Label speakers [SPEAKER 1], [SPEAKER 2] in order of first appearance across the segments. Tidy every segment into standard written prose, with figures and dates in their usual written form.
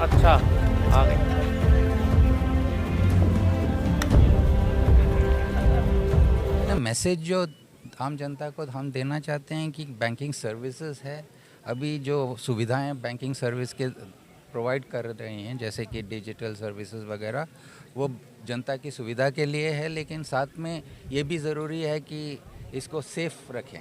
[SPEAKER 1] अच्छा, आ गई।
[SPEAKER 2] मैसेज जो आम जनता को हम देना चाहते हैं कि बैंकिंग सर्विसेज है, अभी जो सुविधाएं बैंकिंग सर्विस के प्रोवाइड कर रही हैं जैसे कि डिजिटल सर्विसेज वगैरह, वो जनता की सुविधा के लिए है, लेकिन साथ में ये भी ज़रूरी है कि इसको सेफ रखें,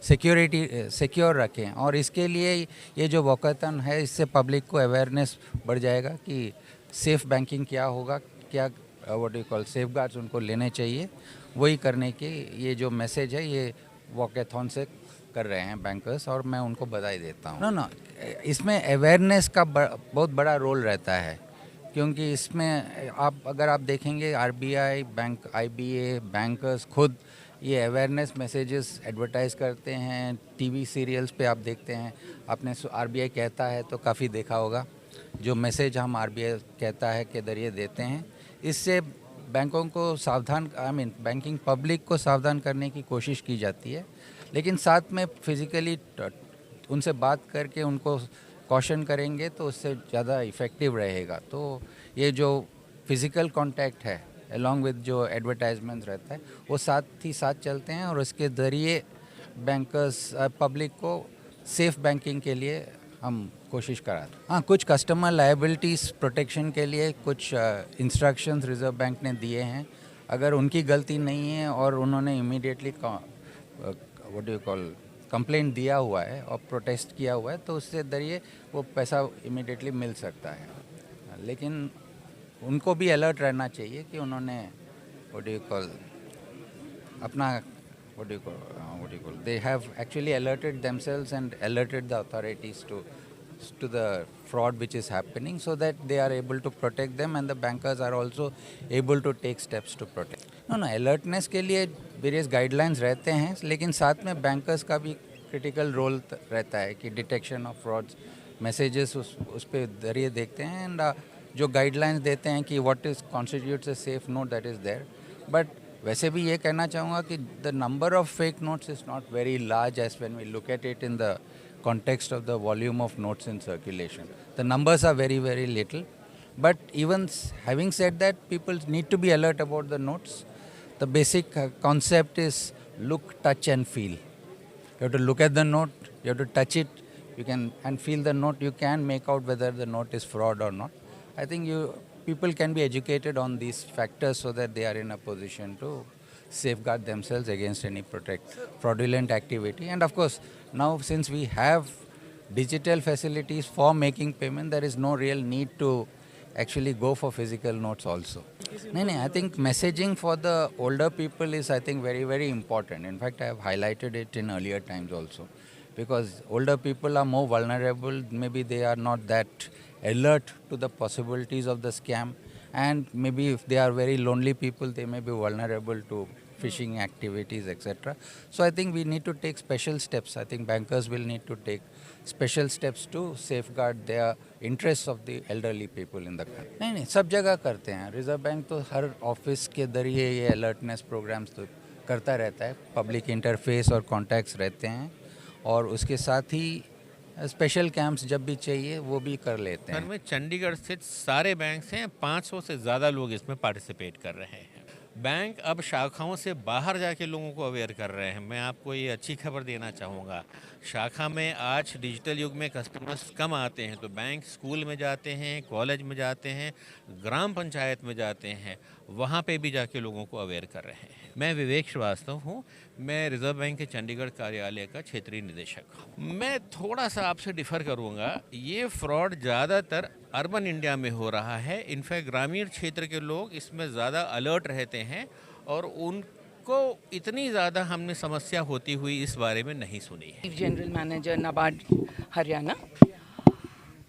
[SPEAKER 2] सिक्योर रखें। और इसके लिए ये जो वॉकथन है, इससे पब्लिक को अवेयरनेस बढ़ जाएगा कि सेफ़ बैंकिंग क्या होगा, क्या what you call safe guards उनको लेने चाहिए। वही करने की ये जो मैसेज है, ये वॉकथॉन से कर रहे हैं बैंकर्स, और मैं उनको बधाई देता हूँ। ना इसमें अवेयरनेस का बहुत बड़ा रोल रहता है, क्योंकि इसमें अगर आप देखेंगे आरबीआई, बैंक, आईबीए, बैंकर्स खुद ये अवेयरनेस मैसेजेस एडवर्टाइज़ करते हैं। टीवी सीरियल्स पे आप देखते हैं, आपने आरबीआई कहता है तो काफ़ी देखा होगा, जो मैसेज हम आरबीआई कहता है के ज़रिए देते हैं। इससे बैंकों को सावधान, बैंकिंग पब्लिक को सावधान करने की कोशिश की जाती है, लेकिन साथ में फिज़िकली उनसे बात करके उनको कॉशन करेंगे तो उससे ज़्यादा इफ़ेक्टिव रहेगा। तो ये जो फिज़िकल कांटेक्ट है अलॉन्ग विद जो एडवर्टाइजमेंट रहता है, वो साथ ही साथ चलते हैं, और उसके ज़रिए बैंकर्स पब्लिक को सेफ़ बैंकिंग के लिए हम कोशिश कराते हैं। हाँ, कुछ कस्टमर लायबिलिटीज़ प्रोटेक्शन के लिए कुछ इंस्ट्रक्शंस रिज़र्व बैंक ने दिए हैं। अगर उनकी गलती नहीं है और उन्होंने immediately what do you call complaint दिया हुआ है और प्रोटेस्ट किया हुआ है, तो उससे ज़रिए वो पैसा इमीडिएटली मिल सकता है। लेकिन उनको भी अलर्ट रहना चाहिए कि उन्होंने व्हाट डू यू कॉल अपना what do you call they have actually alerted themselves and alerted the authorities to the fraud which is happening, so that they are able to protect them, and the bankers are also able to take steps to protect. No, alertness के लिए various guidelines रहते हैं, लेकिन साथ में bankers का भी critical role रहता है कि detection of frauds messages उस पे जरिए देखते हैं, एंड जो guidelines देते हैं कि what is constitutes a safe note, that is there. But वैसे भी ये कहना चाहूँगा कि the number of fake notes is not very large as when we look at it in the context of the volume of notes in circulation. The numbers are very, very little. But even having said that, people need to be alert about the notes. The basic concept is look, touch and feel. You have to look at the note, you have to touch it, you can and feel the note. You can make out whether the note is fraud or not. I think people can be educated on these factors so that they are in a position to safeguard themselves against any fraudulent activity. And of course, now since we have digital facilities for making payment, there is no real need to actually go for physical notes also. No, I think messaging for the older people is, I think, very, very important. In fact, I have highlighted it in earlier times also, because older people are more vulnerable. Maybe they are not that alert to the possibilities of the scam, and maybe if they are very lonely people, they may be vulnerable to phishing activities, etc. So I think we need to take special steps. I think bankers will need to take special steps to safeguard their interests of the elderly people in the country. नहीं, सब जगह करते हैं। Reserve bank तो हर office के जरिए ये alertness programmes तो करता रहता है, पब्लिक इंटरफेस और कॉन्टैक्ट्स रहते हैं, और उसके साथ ही स्पेशल कैंप्स जब भी चाहिए वो भी कर लेते हैं।
[SPEAKER 3] में चंडीगढ़ स्थित सारे बैंक हैं, 500 से ज़्यादा लोग इसमें पार्टिसिपेट कर रहे हैं। बैंक अब शाखाओं से बाहर जाके लोगों को अवेयर कर रहे हैं। मैं आपको ये अच्छी खबर देना चाहूँगा, शाखा में आज डिजिटल युग में कस्टमर्स कम आते हैं, तो बैंक स्कूल में जाते हैं, कॉलेज में जाते हैं, ग्राम पंचायत में जाते हैं, वहाँ पे भी जाके लोगों को अवेयर कर रहे हैं। मैं विवेक श्रीवास्तव हूँ, मैं रिजर्व बैंक के चंडीगढ़ कार्यालय का क्षेत्रीय निदेशक हूँ। मैं थोड़ा सा आपसे डिफ़र करूँगा, ये फ्रॉड ज़्यादातर अर्बन इंडिया में हो रहा है। इनफैक्ट ग्रामीण क्षेत्र के लोग इसमें ज़्यादा अलर्ट रहते हैं, और उनको इतनी ज़्यादा हमने समस्या होती हुई इस बारे में नहीं सुनी है।
[SPEAKER 4] Chief general manager NABARD Haryana,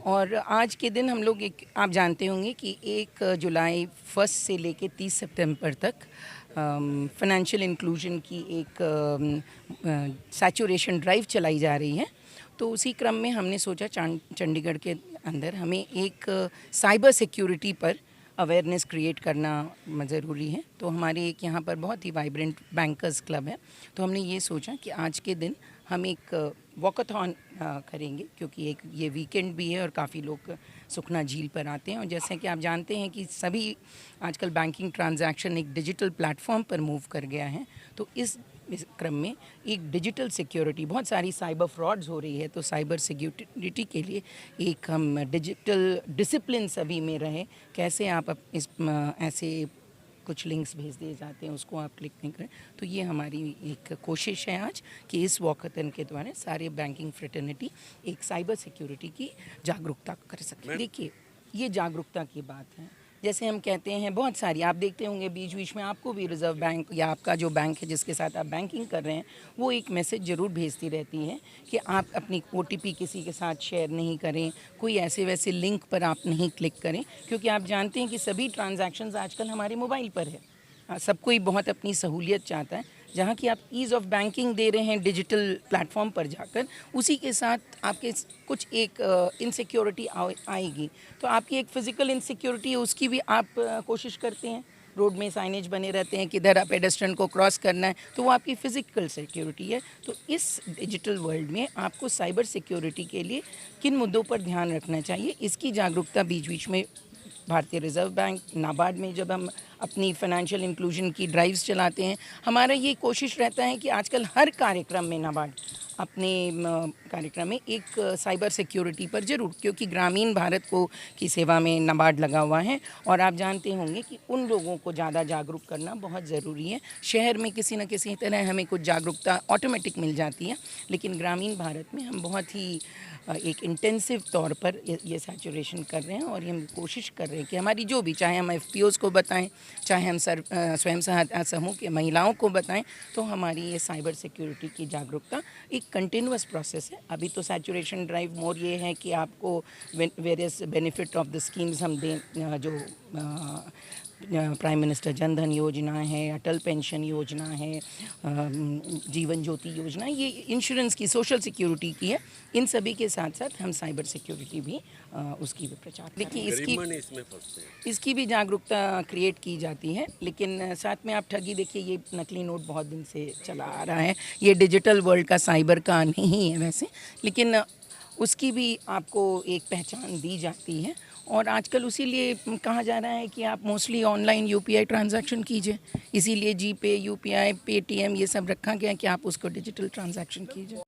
[SPEAKER 4] और आज के दिन हम लोग आप जानते होंगे कि 1 जुलाई 1 से लेके 30 सितंबर तक फाइनेंशियल इंक्लूजन की एक सैचुरेशन ड्राइव चलाई जा रही है। तो उसी क्रम में हमने सोचा चंडीगढ़ के अंदर हमें एक साइबर सिक्योरिटी पर अवेयरनेस क्रिएट करना ज़रूरी है। तो हमारे एक यहाँ पर बहुत ही वाइब्रेंट बैंकर्स क्लब है, तो हमने ये सोचा कि आज के दिन हम एक वॉकथॉन करेंगे, क्योंकि एक ये वीकेंड भी है और काफ़ी लोग सुखना झील पर आते हैं। और जैसे कि आप जानते हैं कि सभी आजकल बैंकिंग ट्रांजैक्शन एक डिजिटल प्लेटफॉर्म पर मूव कर गया है, तो इस क्रम में एक डिजिटल सिक्योरिटी, बहुत सारी साइबर फ्रॉड्स हो रही है, तो साइबर सिक्योरिटी के लिए एक हम डिजिटल डिसिप्लिन सभी में रहे, कैसे आप इस ऐसे कुछ लिंक्स भेज दिए जाते हैं उसको आप क्लिक नहीं करें। तो ये हमारी एक कोशिश है आज कि इस वॉकथन के द्वारा सारे बैंकिंग फ्रेटर्निटी एक साइबर सिक्योरिटी की जागरूकता कर सकें। देखिए, ये जागरूकता की बात है, जैसे हम कहते हैं बहुत सारी, आप देखते होंगे बीच बीच में आपको भी रिजर्व बैंक या आपका जो बैंक है जिसके साथ आप बैंकिंग कर रहे हैं वो एक मैसेज ज़रूर भेजती रहती है कि आप अपनी OTP किसी के साथ शेयर नहीं करें, कोई ऐसे वैसे लिंक पर आप नहीं क्लिक करें, क्योंकि आप जानते हैं कि सभी ट्रांजैक्शंस आजकल हमारे मोबाइल पर है। सब कोई बहुत अपनी सहूलियत चाहता है, जहाँ की आप ईज़ ऑफ बैंकिंग दे रहे हैं डिजिटल प्लेटफॉर्म पर जाकर, उसी के साथ आपके कुछ एक इनसिक्योरिटी आएगी, तो आपकी एक फ़िज़िकल इनसिक्योरिटी है उसकी भी आप कोशिश करते हैं। रोड में साइनेज बने रहते हैं किधर आप पेडेस्ट्रियन को क्रॉस करना है, तो वो आपकी फ़िज़िकल सिक्योरिटी है। तो इस डिजिटल वर्ल्ड में आपको साइबर सिक्योरिटी के लिए किन मुद्दों पर ध्यान रखना चाहिए, इसकी जागरूकता बीच बीच में भारतीय रिजर्व बैंक, नाबार्ड में जब हम अपनी फाइनेंशियल इंक्लूजन की ड्राइव्स चलाते हैं, हमारा ये कोशिश रहता है कि आजकल हर कार्यक्रम में नाबार्ड अपने कार्यक्रम में एक साइबर सिक्योरिटी पर ज़रूर, क्योंकि ग्रामीण भारत को की सेवा में नाबार्ड लगा हुआ है और आप जानते होंगे कि उन लोगों को ज़्यादा जागरूक करना बहुत ज़रूरी है। शहर में किसी न किसी तरह हमें कुछ जागरूकता ऑटोमेटिक मिल जाती है, लेकिन ग्रामीण भारत में हम बहुत ही एक इंटेंसिव तौर पर ये सैचुरेशन कर रहे हैं और हम कोशिश कर रहे हैं कि हमारी जो भी, चाहे हम FPOs को बताएं, चाहे हम स्वयं सहायता समूह के महिलाओं को बताएं, तो हमारी ये साइबर सिक्योरिटी की जागरूकता एक कंटिन्यूअस प्रोसेस है। अभी तो सैचुरेशन ड्राइव मोर ये है कि आपको various benefit of the schemes हम दें, जो प्राइम मिनिस्टर जन धन योजना है, अटल पेंशन योजना है, जीवन ज्योति योजना, ये इंश्योरेंस की, सोशल सिक्योरिटी की है। इन सभी के साथ साथ हम साइबर सिक्योरिटी भी उसकी भी प्रचार, देखिए इसकी भी जागरूकता क्रिएट की जाती है। लेकिन साथ में आप ठगी, देखिए ये नकली नोट बहुत दिन से चला आ रहा है, ये डिजिटल वर्ल्ड का, साइबर का नहीं है वैसे, लेकिन उसकी भी आपको एक पहचान दी जाती है। और आजकल उसीलिए कहा जा रहा है कि आप मोस्टली ऑनलाइन UPI ट्रांजैक्शन कीजिए, इसीलिए GPay, UPI, Paytm ये सब रखा गया है कि आप उसको डिजिटल ट्रांजैक्शन कीजिए।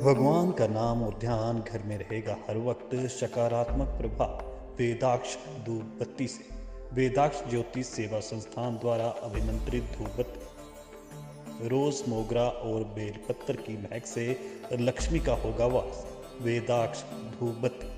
[SPEAKER 1] भगवान का नाम और ध्यान घर में रहेगा हर वक्त, सकारात्मक प्रभाव वेदाक्ष धूप बत्ती से। वेदाक्ष ज्योति सेवा संस्थान द्वारा अभिमंत्रित धूप बत्ती रोज, मोगरा और बेलपत्र की महक से लक्ष्मी का होगा वास। वेदाक्ष धूप बत्ती।